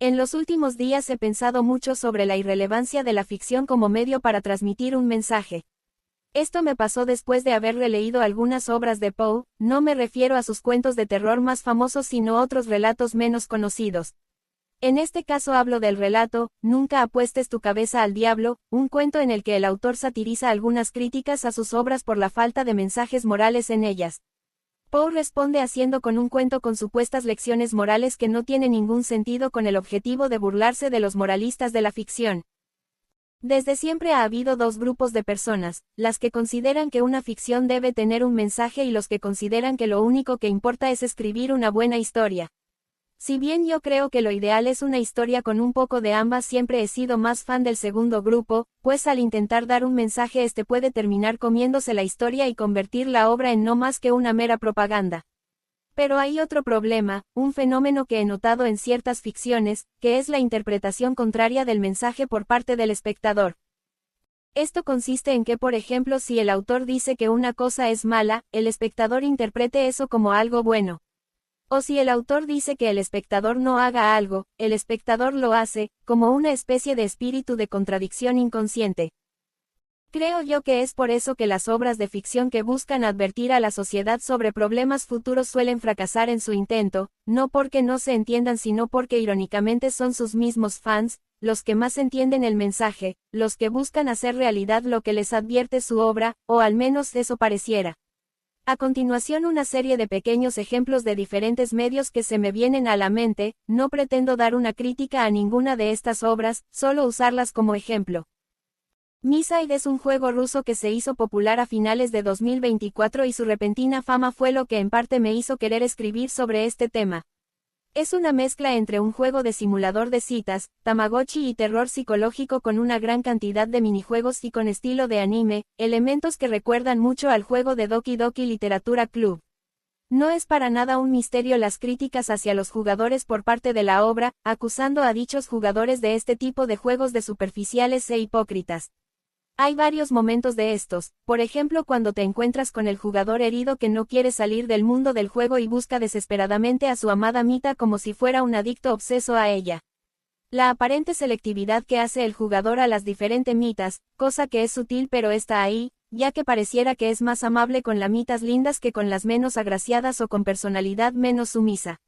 En los últimos días he pensado mucho sobre la irrelevancia de la ficción como medio para transmitir un mensaje. Esto me pasó después de haber releído algunas obras de Poe, no me refiero a sus cuentos de terror más famosos sino otros relatos menos conocidos. En este caso hablo del relato, Nunca apuestes tu cabeza al diablo, un cuento en el que el autor satiriza algunas críticas a sus obras por la falta de mensajes morales en ellas. Poe responde haciendo con un cuento con supuestas lecciones morales que no tienen ningún sentido con el objetivo de burlarse de los moralistas de la ficción. Desde siempre ha habido dos grupos de personas, las que consideran que una ficción debe tener un mensaje y los que consideran que lo único que importa es escribir una buena historia. Si bien yo creo que lo ideal es una historia con un poco de ambas, siempre he sido más fan del segundo grupo, pues al intentar dar un mensaje este puede terminar comiéndose la historia y convertir la obra en no más que una mera propaganda. Pero hay otro problema, un fenómeno que he notado en ciertas ficciones, que es la interpretación contraria del mensaje por parte del espectador. Esto consiste en que, por ejemplo, si el autor dice que una cosa es mala, el espectador interprete eso como algo bueno. O si el autor dice que el espectador no haga algo, el espectador lo hace, como una especie de espíritu de contradicción inconsciente. Creo yo que es por eso que las obras de ficción que buscan advertir a la sociedad sobre problemas futuros suelen fracasar en su intento, no porque no se entiendan sino porque irónicamente son sus mismos fans, los que más entienden el mensaje, los que buscan hacer realidad lo que les advierte su obra, o al menos eso pareciera. A continuación una serie de pequeños ejemplos de diferentes medios que se me vienen a la mente, no pretendo dar una crítica a ninguna de estas obras, solo usarlas como ejemplo. Miside es un juego ruso que se hizo popular a finales de 2024 y su repentina fama fue lo que en parte me hizo querer escribir sobre este tema. Es una mezcla entre un juego de simulador de citas, Tamagotchi y terror psicológico con una gran cantidad de minijuegos y con estilo de anime, elementos que recuerdan mucho al juego de Doki Doki Literatura Club. No es para nada un misterio las críticas hacia los jugadores por parte de la obra, acusando a dichos jugadores de este tipo de juegos de superficiales e hipócritas. Hay varios momentos de estos, por ejemplo cuando te encuentras con el jugador herido que no quiere salir del mundo del juego y busca desesperadamente a su amada Mita como si fuera un adicto obseso a ella. La aparente selectividad que hace el jugador a las diferentes mitas, cosa que es sutil pero está ahí, ya que pareciera que es más amable con las mitas lindas que con las menos agraciadas o con personalidad menos sumisa.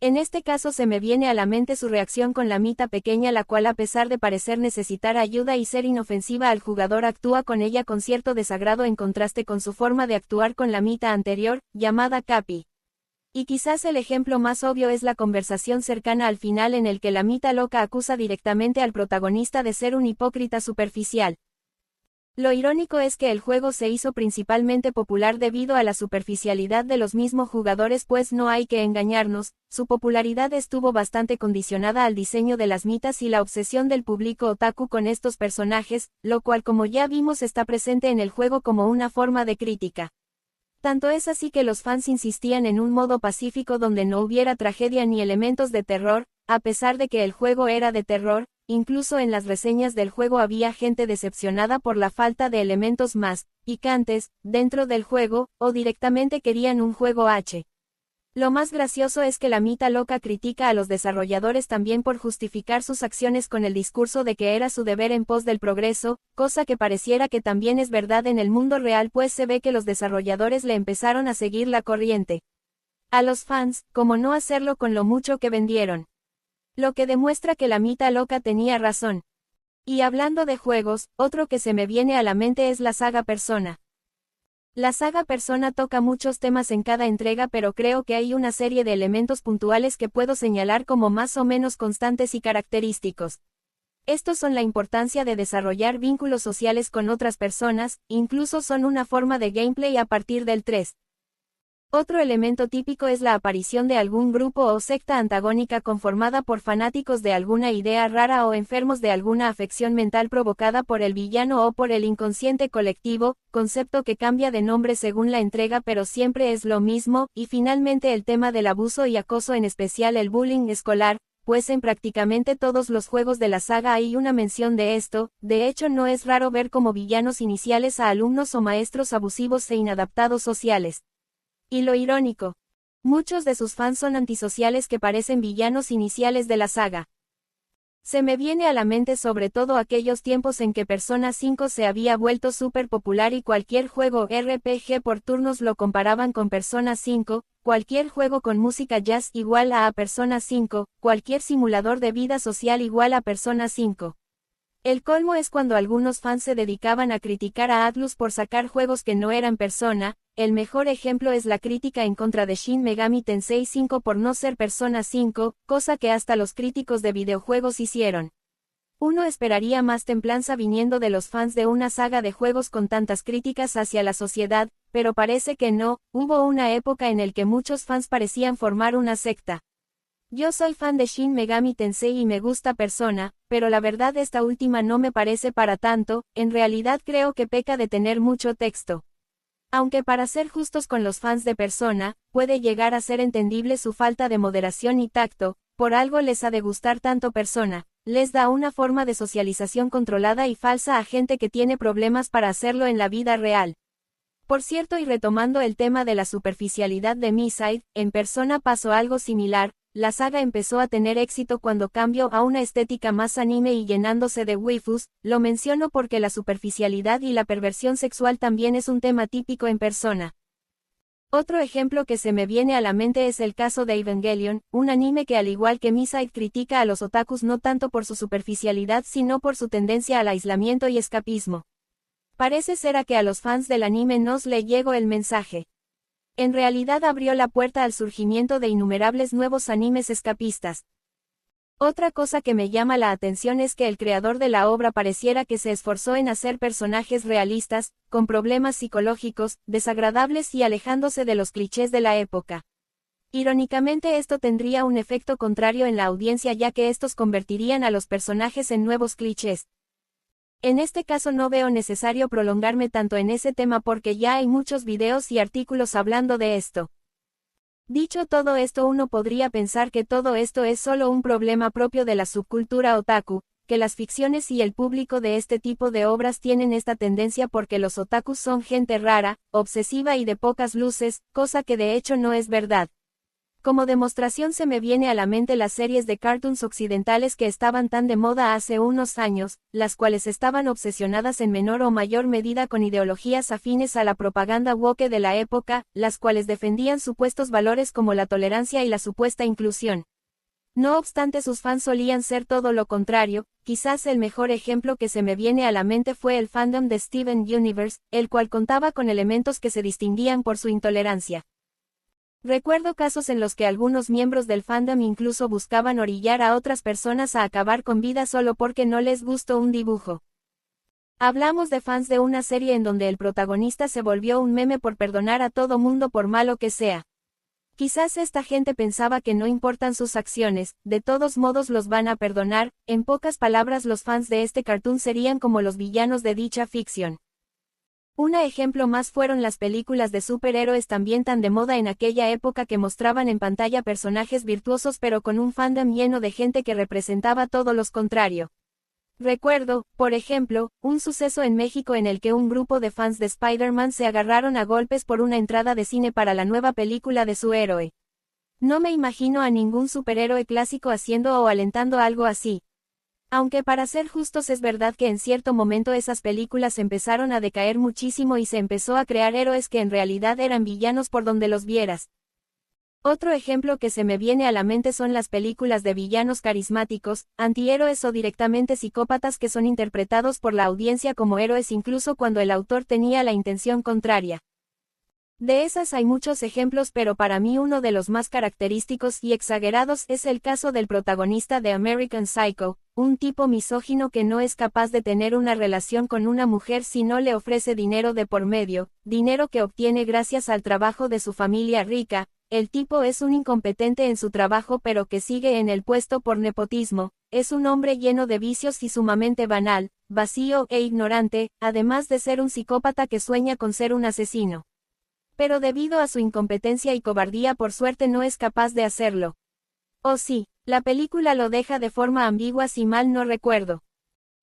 En este caso se me viene a la mente su reacción con la mita pequeña, la cual a pesar de parecer necesitar ayuda y ser inofensiva al jugador actúa con ella con cierto desagrado en contraste con su forma de actuar con la mita anterior, llamada Capi. Y quizás el ejemplo más obvio es la conversación cercana al final en el que la mita loca acusa directamente al protagonista de ser un hipócrita superficial. Lo irónico es que el juego se hizo principalmente popular debido a la superficialidad de los mismos jugadores, pues no hay que engañarnos, su popularidad estuvo bastante condicionada al diseño de las mitas y la obsesión del público otaku con estos personajes, lo cual como ya vimos está presente en el juego como una forma de crítica. Tanto es así que los fans insistían en un modo pacífico donde no hubiera tragedia ni elementos de terror, a pesar de que el juego era de terror. Incluso en las reseñas del juego había gente decepcionada por la falta de elementos más picantes dentro del juego, o directamente querían un juego H. Lo más gracioso es que la mita loca critica a los desarrolladores también por justificar sus acciones con el discurso de que era su deber en pos del progreso, cosa que pareciera que también es verdad en el mundo real, pues se ve que los desarrolladores le empezaron a seguir la corriente a los fans, como no hacerlo con lo mucho que vendieron. Lo que demuestra que la mita loca tenía razón. Y hablando de juegos, otro que se me viene a la mente es la saga Persona. La saga Persona toca muchos temas en cada entrega, pero creo que hay una serie de elementos puntuales que puedo señalar como más o menos constantes y característicos. Estos son la importancia de desarrollar vínculos sociales con otras personas, incluso son una forma de gameplay a partir del 3. Otro elemento típico es la aparición de algún grupo o secta antagónica conformada por fanáticos de alguna idea rara o enfermos de alguna afección mental provocada por el villano o por el inconsciente colectivo, concepto que cambia de nombre según la entrega pero siempre es lo mismo, y finalmente el tema del abuso y acoso, en especial el bullying escolar, pues en prácticamente todos los juegos de la saga hay una mención de esto. De hecho no es raro ver como villanos iniciales a alumnos o maestros abusivos e inadaptados sociales. Y lo irónico, muchos de sus fans son antisociales que parecen villanos iniciales de la saga. Se me viene a la mente sobre todo aquellos tiempos en que Persona 5 se había vuelto súper popular y cualquier juego RPG por turnos lo comparaban con Persona 5, cualquier juego con música jazz igual a Persona 5, cualquier simulador de vida social igual a Persona 5. El colmo es cuando algunos fans se dedicaban a criticar a Atlus por sacar juegos que no eran Persona. El mejor ejemplo es la crítica en contra de Shin Megami Tensei 5 por no ser Persona 5, cosa que hasta los críticos de videojuegos hicieron. Uno esperaría más templanza viniendo de los fans de una saga de juegos con tantas críticas hacia la sociedad, pero parece que no. Hubo una época en el que muchos fans parecían formar una secta. Yo soy fan de Shin Megami Tensei y me gusta Persona, pero la verdad esta última no me parece para tanto. En realidad creo que peca de tener mucho texto. Aunque para ser justos con los fans de Persona, puede llegar a ser entendible su falta de moderación y tacto, por algo les ha de gustar tanto Persona, les da una forma de socialización controlada y falsa a gente que tiene problemas para hacerlo en la vida real. Por cierto, y retomando el tema de la superficialidad de Misside, en Persona pasó algo similar. La saga empezó a tener éxito cuando cambió a una estética más anime y llenándose de waifus. Lo menciono porque la superficialidad y la perversión sexual también es un tema típico en Persona. Otro ejemplo que se me viene a la mente es el caso de Evangelion, un anime que al igual que Misside critica a los otakus no tanto por su superficialidad sino por su tendencia al aislamiento y escapismo. Parece ser a que a los fans del anime nos le llegó el mensaje. En realidad abrió la puerta al surgimiento de innumerables nuevos animes escapistas. Otra cosa que me llama la atención es que el creador de la obra pareciera que se esforzó en hacer personajes realistas, con problemas psicológicos, desagradables y alejándose de los clichés de la época. Irónicamente esto tendría un efecto contrario en la audiencia ya que estos convertirían a los personajes en nuevos clichés. En este caso no veo necesario prolongarme tanto en ese tema porque ya hay muchos videos y artículos hablando de esto. Dicho todo esto, uno podría pensar que todo esto es solo un problema propio de la subcultura otaku, que las ficciones y el público de este tipo de obras tienen esta tendencia porque los otakus son gente rara, obsesiva y de pocas luces, cosa que de hecho no es verdad. Como demostración se me viene a la mente las series de cartoons occidentales que estaban tan de moda hace unos años, las cuales estaban obsesionadas en menor o mayor medida con ideologías afines a la propaganda woke de la época, las cuales defendían supuestos valores como la tolerancia y la supuesta inclusión. No obstante, sus fans solían ser todo lo contrario. Quizás el mejor ejemplo que se me viene a la mente fue el fandom de Steven Universe, el cual contaba con elementos que se distinguían por su intolerancia. Recuerdo casos en los que algunos miembros del fandom incluso buscaban orillar a otras personas a acabar con vida solo porque no les gustó un dibujo. Hablamos de fans de una serie en donde el protagonista se volvió un meme por perdonar a todo mundo por malo que sea. Quizás esta gente pensaba que no importan sus acciones, de todos modos los van a perdonar. En pocas palabras, los fans de este cartoon serían como los villanos de dicha ficción. Un ejemplo más fueron las películas de superhéroes también tan de moda en aquella época que mostraban en pantalla personajes virtuosos pero con un fandom lleno de gente que representaba todo lo contrario. Recuerdo, por ejemplo, un suceso en México en el que un grupo de fans de Spider-Man se agarraron a golpes por una entrada de cine para la nueva película de su héroe. No me imagino a ningún superhéroe clásico haciendo o alentando algo así. Aunque para ser justos es verdad que en cierto momento esas películas empezaron a decaer muchísimo y se empezó a crear héroes que en realidad eran villanos por donde los vieras. Otro ejemplo que se me viene a la mente son las películas de villanos carismáticos, antihéroes o directamente psicópatas que son interpretados por la audiencia como héroes incluso cuando el autor tenía la intención contraria. De esas hay muchos ejemplos, pero para mí uno de los más característicos y exagerados es el caso del protagonista de American Psycho, un tipo misógino que no es capaz de tener una relación con una mujer si no le ofrece dinero de por medio, dinero que obtiene gracias al trabajo de su familia rica. El tipo es un incompetente en su trabajo pero que sigue en el puesto por nepotismo, es un hombre lleno de vicios y sumamente banal, vacío e ignorante, además de ser un psicópata que sueña con ser un asesino. Pero debido a su incompetencia y cobardía por suerte no es capaz de hacerlo. Oh sí, la película lo deja de forma ambigua si mal no recuerdo.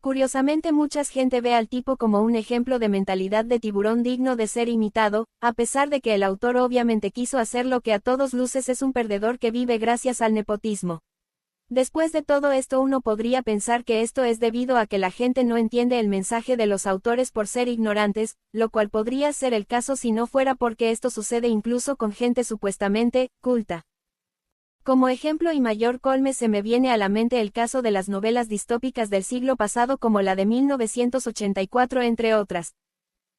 Curiosamente mucha gente ve al tipo como un ejemplo de mentalidad de tiburón digno de ser imitado, a pesar de que el autor obviamente quiso hacer lo que a todos luces es un perdedor que vive gracias al nepotismo. Después de todo esto uno podría pensar que esto es debido a que la gente no entiende el mensaje de los autores por ser ignorantes, lo cual podría ser el caso si no fuera porque esto sucede incluso con gente supuestamente culta. Como ejemplo y mayor colme se me viene a la mente el caso de las novelas distópicas del siglo pasado como la de 1984 entre otras.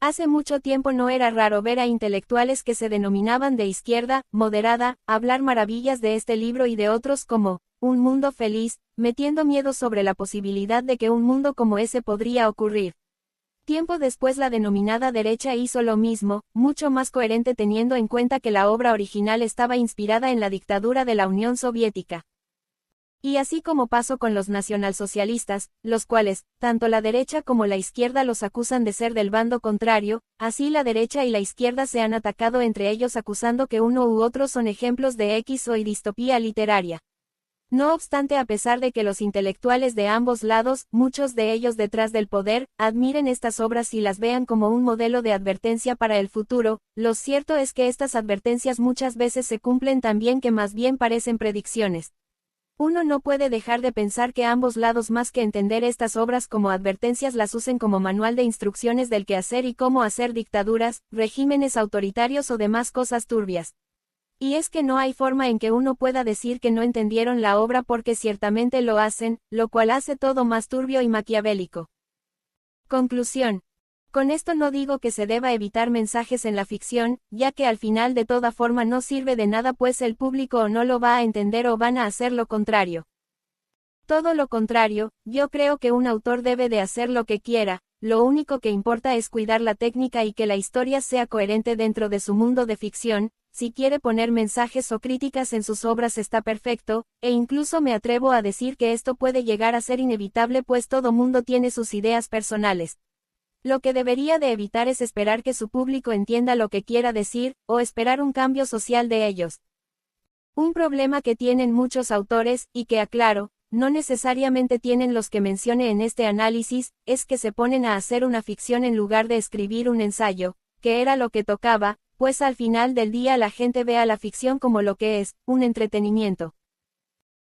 Hace mucho tiempo no era raro ver a intelectuales que se denominaban de izquierda, moderada, hablar maravillas de este libro y de otros como Un mundo feliz, metiendo miedo sobre la posibilidad de que un mundo como ese podría ocurrir. Tiempo después la denominada derecha hizo lo mismo, mucho más coherente teniendo en cuenta que la obra original estaba inspirada en la dictadura de la Unión Soviética. Y así como pasó con los nacionalsocialistas, los cuales, tanto la derecha como la izquierda los acusan de ser del bando contrario, así la derecha y la izquierda se han atacado entre ellos acusando que uno u otro son ejemplos de X o Y distopía literaria. No obstante, a pesar de que los intelectuales de ambos lados, muchos de ellos detrás del poder, admiren estas obras y las vean como un modelo de advertencia para el futuro, lo cierto es que estas advertencias muchas veces se cumplen tan bien que más bien parecen predicciones. Uno no puede dejar de pensar que ambos lados más que entender estas obras como advertencias las usen como manual de instrucciones del qué hacer y cómo hacer dictaduras, regímenes autoritarios o demás cosas turbias. Y es que no hay forma en que uno pueda decir que no entendieron la obra porque ciertamente lo hacen, lo cual hace todo más turbio y maquiavélico. Conclusión. Con esto no digo que se deba evitar mensajes en la ficción, ya que al final de toda forma no sirve de nada pues el público o no lo va a entender o van a hacer lo contrario. Todo lo contrario, yo creo que un autor debe de hacer lo que quiera, lo único que importa es cuidar la técnica y que la historia sea coherente dentro de su mundo de ficción. Si quiere poner mensajes o críticas en sus obras está perfecto, e incluso me atrevo a decir que esto puede llegar a ser inevitable pues todo mundo tiene sus ideas personales. Lo que debería de evitar es esperar que su público entienda lo que quiera decir, o esperar un cambio social de ellos. Un problema que tienen muchos autores, y que aclaro, no necesariamente tienen los que mencioné en este análisis, es que se ponen a hacer una ficción en lugar de escribir un ensayo, que era lo que tocaba, pues al final del día la gente ve a la ficción como lo que es, un entretenimiento.